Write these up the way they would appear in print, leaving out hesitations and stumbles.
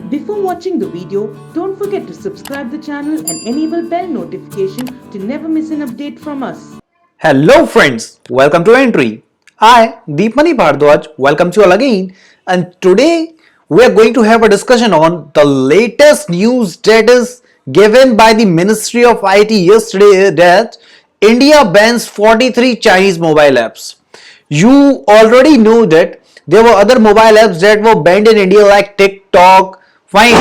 Before watching the video, don't forget to subscribe the channel and enable bell notification to never miss an update from us. Hello friends, welcome to Entry. I, Deepmani Bhardwaj, welcome you all again, and today we are going to have a discussion on the latest news that is given by the Ministry of IT yesterday that India bans 43 Chinese mobile apps. You already know that there were other mobile apps that were banned in India like TikTok. Fine,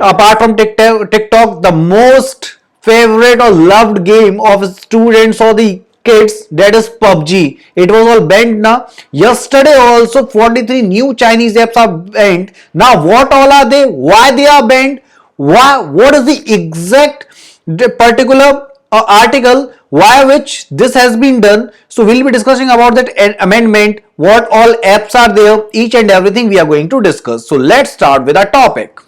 apart from TikTok, the most favorite or loved game of students or the kids, that is PUBG. It was all banned now. Yesterday also 43 new Chinese apps are banned. Now what all are they? Why they are banned? Why? What is the exact particular article why which this has been done? So we'll be discussing about that amendment, what all apps are there, each and everything we are going to discuss. So let's start with our topic.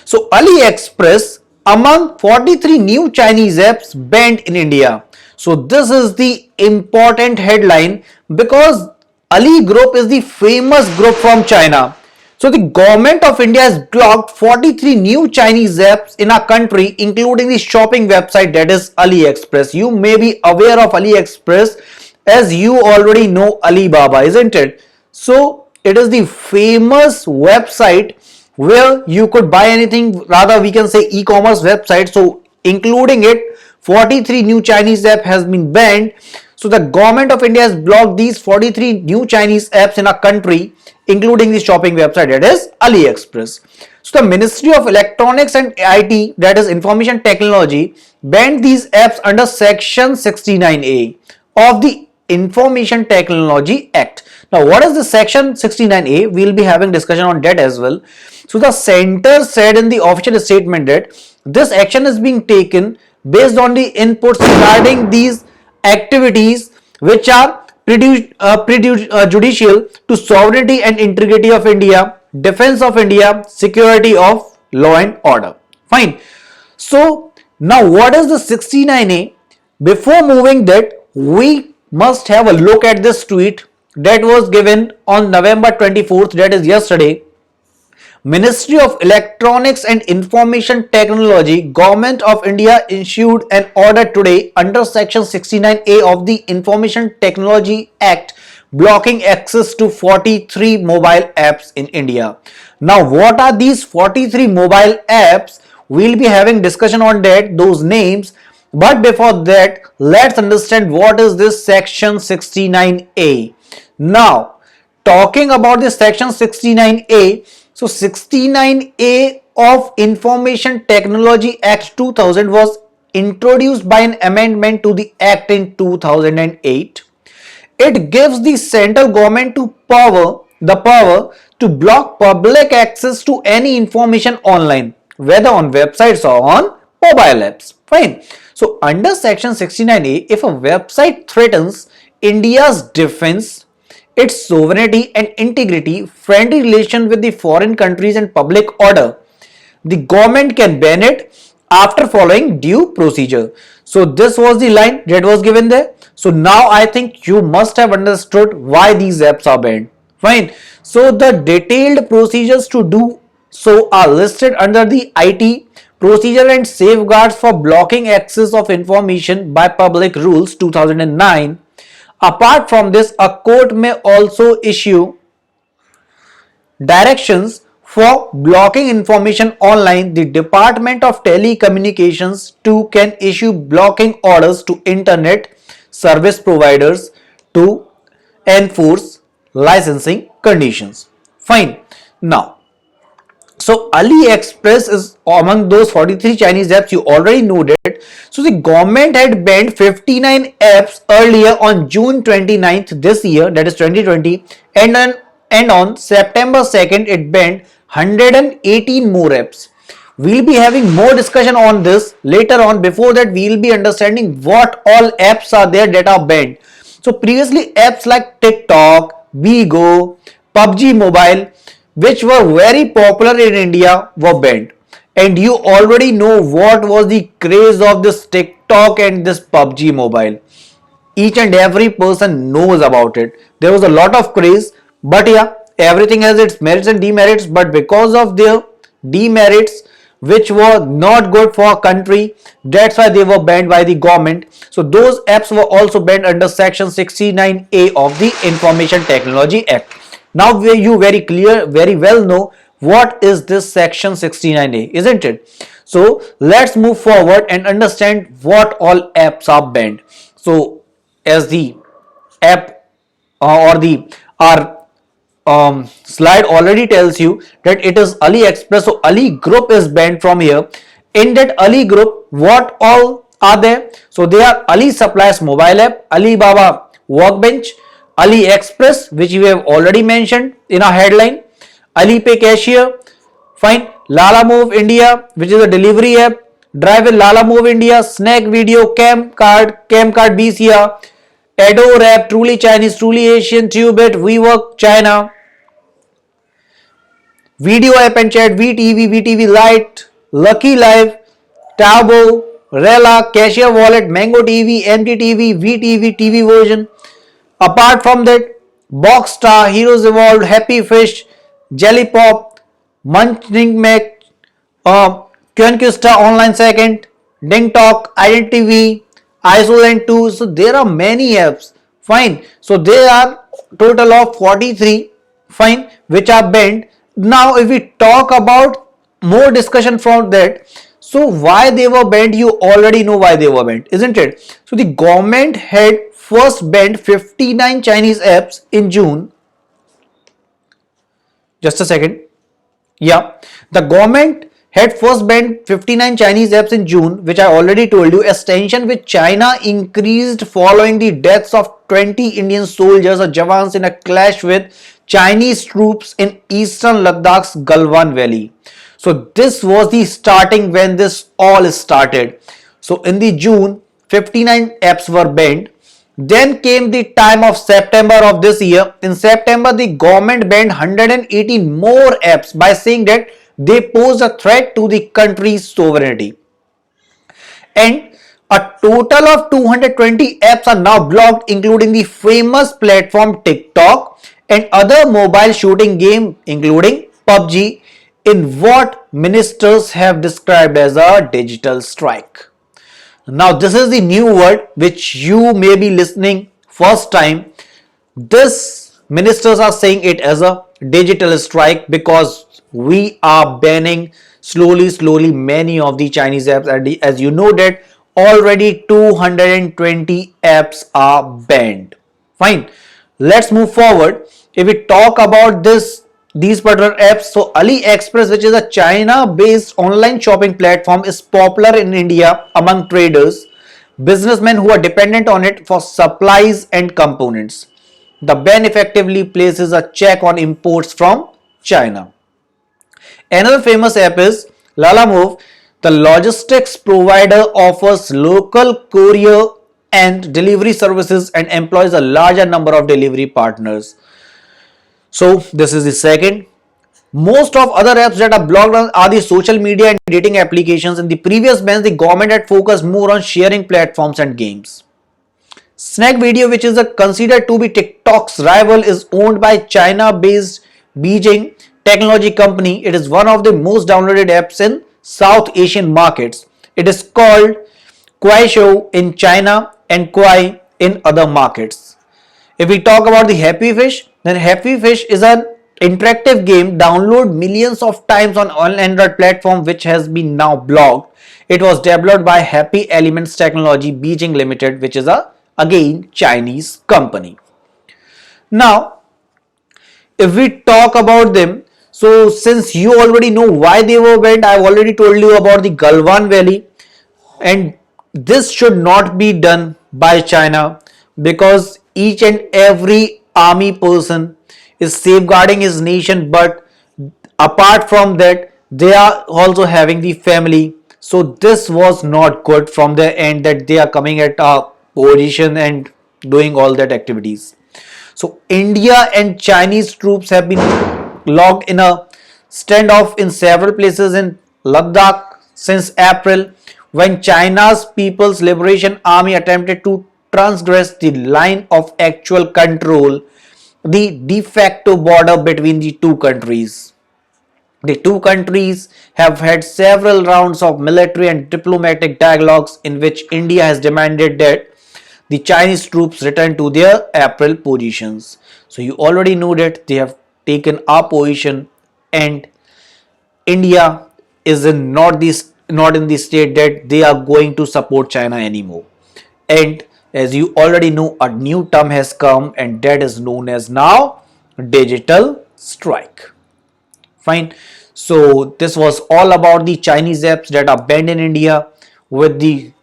So AliExpress among 43 new Chinese apps banned in India. So this is the important headline because Ali Group is the famous group from China. So the government of India has blocked 43 new Chinese apps in our country, including the shopping website that is AliExpress. You may be aware of AliExpress as you already know Alibaba, isn't it? So it is the famous website where you could buy anything, rather we can say e-commerce website. So including it, 43 new Chinese app has been banned. So the government of India has blocked these 43 new Chinese apps in our country, including the shopping website that is AliExpress. So the Ministry of Electronics and IT, that is Information Technology, banned these apps under Section 69A of the Information Technology Act. Now what is the Section 69A? We will be having discussion on that as well. So the center said in the official statement that this action is being taken based on the inputs regarding these activities which are prejudicial to sovereignty and integrity of India, defense of India, security of law and order. Fine. So now what is the 69A? Before moving that, we must have a look at this tweet that was given on November 24th, that is yesterday. Ministry of Electronics and Information Technology, Government of India issued an order today under Section 69A of the Information Technology Act blocking access to 43 mobile apps in India. Now what are these 43 mobile apps? We'll be having discussion on that, those names. But before that, let's understand what is this Section 69A. Now, talking about this Section 69A, so 69A of Information Technology Act 2000 was introduced by an amendment to the Act in 2008. It gives the central government the power to block public access to any information online, whether on websites or on mobile apps. Fine. So under Section 69A, if a website threatens India's defense, its sovereignty and integrity, friendly relation with the foreign countries and public order, the government can ban it after following due procedure. So this was the line that was given there. So now I think you must have understood why these apps are banned. Fine. So the detailed procedures to do so are listed under the IT Procedure and Safeguards for Blocking Access of Information by Public Rules 2009. Apart from this, a court may also issue directions for blocking information online. The Department of Telecommunications too can issue blocking orders to internet service providers to enforce licensing conditions. Fine. Now, so AliExpress is among those 43 Chinese apps, you already know that. So the government had banned 59 apps earlier on June 29th this year, that is 2020, and on September 2nd it banned 118 more apps. We'll be having more discussion on this later on. Before that, we'll be understanding what all apps are there that are banned. So previously apps like TikTok, Bigo, PUBG Mobile, which were very popular in India, were banned. And you already know what was the craze of this TikTok and this PUBG Mobile. Each and every person knows about it. There was a lot of craze, but yeah, everything has its merits and demerits. But because of their demerits which were not good for a country. That's why they were banned by the government. So those apps were also banned under section 69A of the Information Technology Act. Now you very well know what is this section 69A, isn't it? So let's move forward and understand what all apps are banned. So as the app or the our slide already tells you that it is AliExpress. So Ali Group is banned from here. In that Ali Group, what all are there? So they are Ali Supplies mobile app, Alibaba Workbench, AliExpress, which we have already mentioned in our headline, Alipay Cashier, fine, Lala Move India, which is a delivery app, Drive with Lala Move India, Snack Video, Camcard BCR, Adore app, Truly Chinese, Truly Asian, Tubit, WeWork China, Video app and chat, VTV Lite, Lucky Live, Tabo, Rela, Cashier Wallet, Mango TV, MTTV, VTV TV version. Apart from that, Boxstar, Heroes Evolved, Happy Fish, Jelly Pop, Munching Mac, Conquista Online Second, Ding Talk, Identity, Isolent 2. So there are many apps. Fine. So there are total of 43. Fine, which are banned. Now if we talk about more discussion from that, so why they were banned, you already know why they were banned, isn't it? So the government had first banned 59 Chinese apps in June. Just a second. Yeah, the government had first banned 59 Chinese apps in June, which I already told you, as tension with China increased following the deaths of 20 Indian soldiers or Jawans in a clash with Chinese troops in eastern Ladakh's Galwan Valley. So this was the starting when this all started. So in the June, 59 apps were banned. Then came the time of September of this year. In September, the government banned 118 more apps by saying that they pose a threat to the country's sovereignty. And a total of 220 apps are now blocked, including the famous platform TikTok and other mobile shooting game including PUBG, in what ministers have described as a digital strike. Now this is the new word which you may be listening first time. This ministers are saying it as a digital strike because we are banning slowly many of the Chinese apps. As you know that already 220 apps are banned. Fine. Let's move forward. If we talk about these particular apps, so AliExpress, which is a China-based online shopping platform, is popular in India among traders, businessmen who are dependent on it for supplies and components. The ban effectively places a check on imports from China. Another famous app is Lalamove. The logistics provider offers local courier and delivery services and employs a larger number of delivery partners. So this is the second. Most of other apps that are blocked are the social media and dating applications. In the previous bans, the government had focused more on sharing platforms and games. Snack Video, which is considered to be TikTok's rival, is owned by China-based Beijing technology company. It is one of the most downloaded apps in South Asian markets. It is called Kuaishou in China and Kuai in other markets. If we talk about the Happy Fish, then Happy Fish is an interactive game downloaded millions of times on Android platform, which has been now blocked. It was developed by Happy Elements Technology Beijing Limited, which is again Chinese company. Now, if we talk about them, so since you already know why they were banned, I have already told you about the Galwan Valley, and this should not be done by China because each and every army person is safeguarding his nation, but apart from that they are also having the family. So this was not good from their end that they are coming at a position and doing all that activities. So India and Chinese troops have been locked in a standoff in several places in Ladakh since April, when China's People's Liberation Army attempted to transgress the line of actual control, the de facto border between the two countries. The two countries have had several rounds of military and diplomatic dialogues in which India has demanded that the Chinese troops return to their April positions. So you already know that they have taken our position, and India is not in the state that they are going to support China anymore. And as you already know, a new term has come, and that is known as now digital strike. Fine. So this was all about the Chinese apps that are banned in India. With the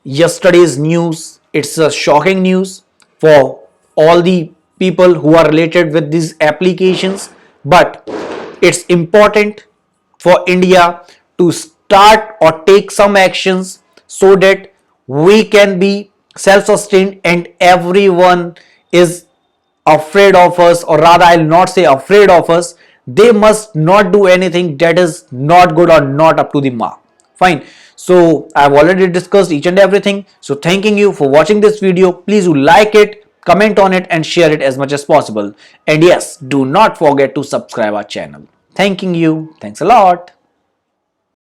yesterday's news, it's a shocking news for all the people who are related with these applications, but it's important for India to start or take some actions so that we can be self-sustained and everyone is afraid of us, or rather I'll not say afraid of us, they must not do anything that is not good or not up to the mark. Fine. So I've already discussed each and everything. So thanking you for watching this video. Please do like it, comment on it and share it as much as possible. And yes, do not forget to subscribe our channel. Thanking you. Thanks a lot.